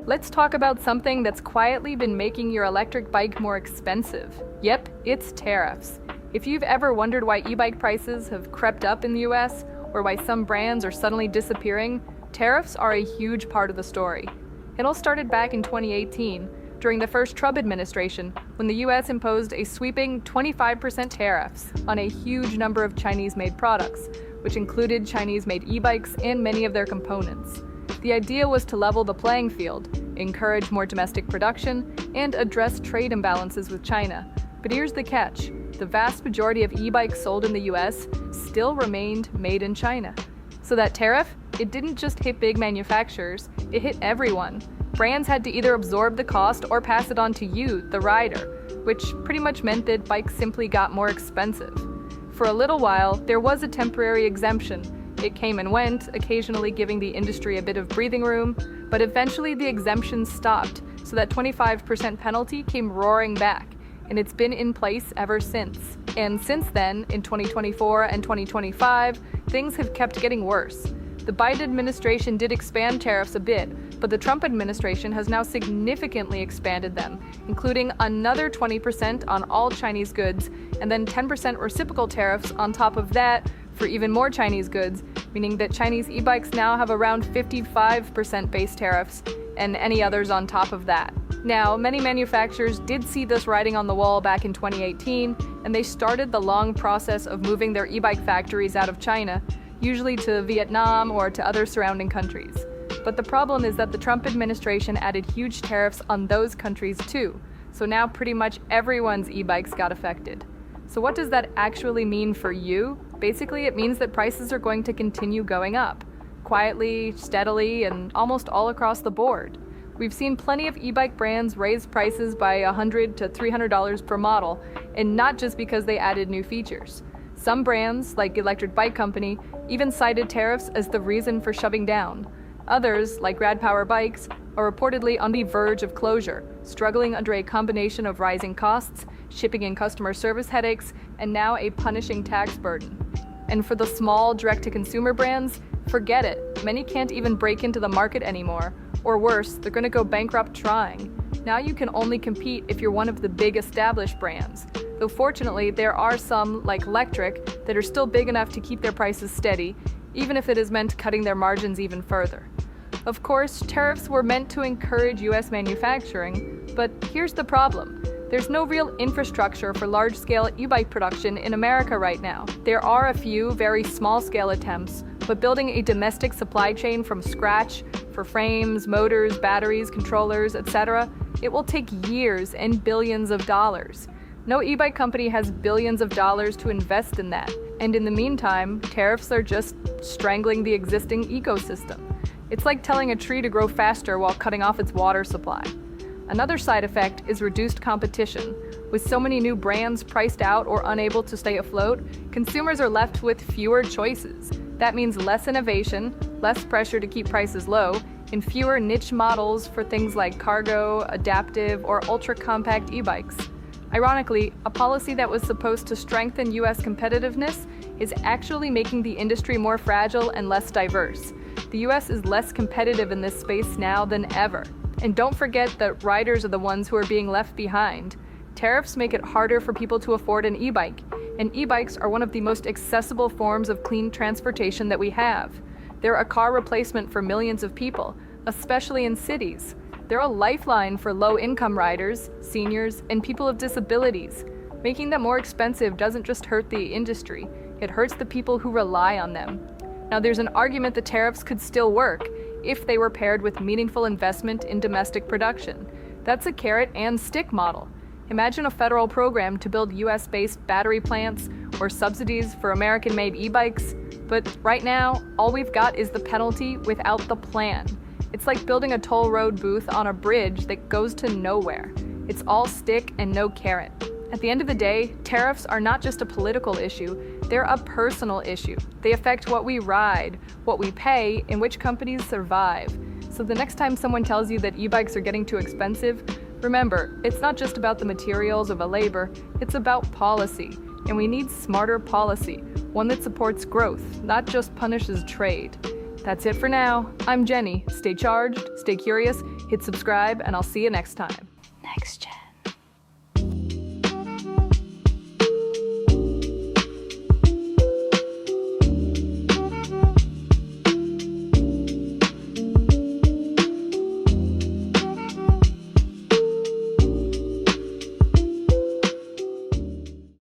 Let's talk about something that's quietly been making your electric bike more expensive. Yep, it's tariffs. If you've ever wondered why e-bike prices have crept up in the US, or why some brands are suddenly disappearing, tariffs are a huge part of the story. It all started back in 2018, during the first Trump administration, when the US imposed a sweeping 25% tariffs on a huge number of Chinese-made products, which included Chinese-made e-bikes and many of their components. The idea was to level the playing field, encourage more domestic production, and address trade imbalances with China. But here's the catch. The vast majority of e-bikes sold in the US still remained made in China. So that tariff, it didn't just hit big manufacturers, it hit everyone. Brands had to either absorb the cost or pass it on to you, the rider, which pretty much meant that bikes simply got more expensive. For a little while, there was a temporary exemption. It came and went, occasionally giving the industry a bit of breathing room, but eventually the exemption stopped, so that 25% penalty came roaring back, and it's been in place ever since. And since then, in 2024 and 2025, things have kept getting worse. The Biden administration did expand tariffs a bit, but the Trump administration has now significantly expanded them, including another 20% on all Chinese goods, and then 10% reciprocal tariffs on top of that for even more Chinese goods, meaning that Chinese e-bikes now have around 55% base tariffs, and any others on top of that. Now, many manufacturers did see this writing on the wall back in 2018, and they started the long process of moving their e-bike factories out of China, usually to Vietnam or to other surrounding countries. But the problem is that the Trump administration added huge tariffs on those countries too, so now pretty much everyone's e-bikes got affected. So what does that actually mean for you? Basically, it means that prices are going to continue going up, quietly, steadily, and almost all across the board. We've seen plenty of e-bike brands raise prices by $100 to $300 per model, and not just because they added new features. Some brands, like Electric Bike Company, even cited tariffs as the reason for shoving down. Others, like Rad Power Bikes, are reportedly on the verge of closure, struggling under a combination of rising costs, shipping and customer service headaches, and now a punishing tax burden. And for the small, direct-to-consumer brands, forget it. Many can't even break into the market anymore. Or worse, they're going to go bankrupt trying. Now you can only compete if you're one of the big established brands. Though fortunately, there are some, like Electric, that are still big enough to keep their prices steady, even if it has meant cutting their margins even further. Of course, tariffs were meant to encourage US manufacturing, but here's the problem. There's no real infrastructure for large-scale e-bike production in America right now. There are a few very small-scale attempts, but building a domestic supply chain from scratch for frames, motors, batteries, controllers, etc., it will take years and billions of dollars. No e-bike company has billions of dollars to invest in that, and in the meantime, tariffs are just strangling the existing ecosystem. It's like telling a tree to grow faster while cutting off its water supply. Another side effect is reduced competition. With so many new brands priced out or unable to stay afloat, consumers are left with fewer choices. That means less innovation, less pressure to keep prices low, and fewer niche models for things like cargo, adaptive, or ultra-compact e-bikes. Ironically, a policy that was supposed to strengthen US competitiveness is actually making the industry more fragile and less diverse. The US is less competitive in this space now than ever. And don't forget that riders are the ones who are being left behind. Tariffs make it harder for people to afford an e-bike, and e-bikes are one of the most accessible forms of clean transportation that we have. They're a car replacement for millions of people, especially in cities. They're a lifeline for low-income riders, seniors, and people with disabilities. Making them more expensive doesn't just hurt the industry, it hurts the people who rely on them. Now, there's an argument that tariffs could still work if they were paired with meaningful investment in domestic production. That's a carrot and stick model. Imagine a federal program to build US-based battery plants or subsidies for American-made e-bikes, but right now, all we've got is the penalty without the plan. It's like building a toll road booth on a bridge that goes to nowhere. It's all stick and no carrot. At the end of the day, tariffs are not just a political issue, they're a personal issue. They affect what we ride, what we pay, and which companies survive. So the next time someone tells you that e-bikes are getting too expensive, remember, it's not just about the materials or the labor, it's about policy. And we need smarter policy, one that supports growth, not just punishes trade. That's it for now. I'm Jenny. Stay charged, stay curious, Hit subscribe, and I'll see you next time. NextJen.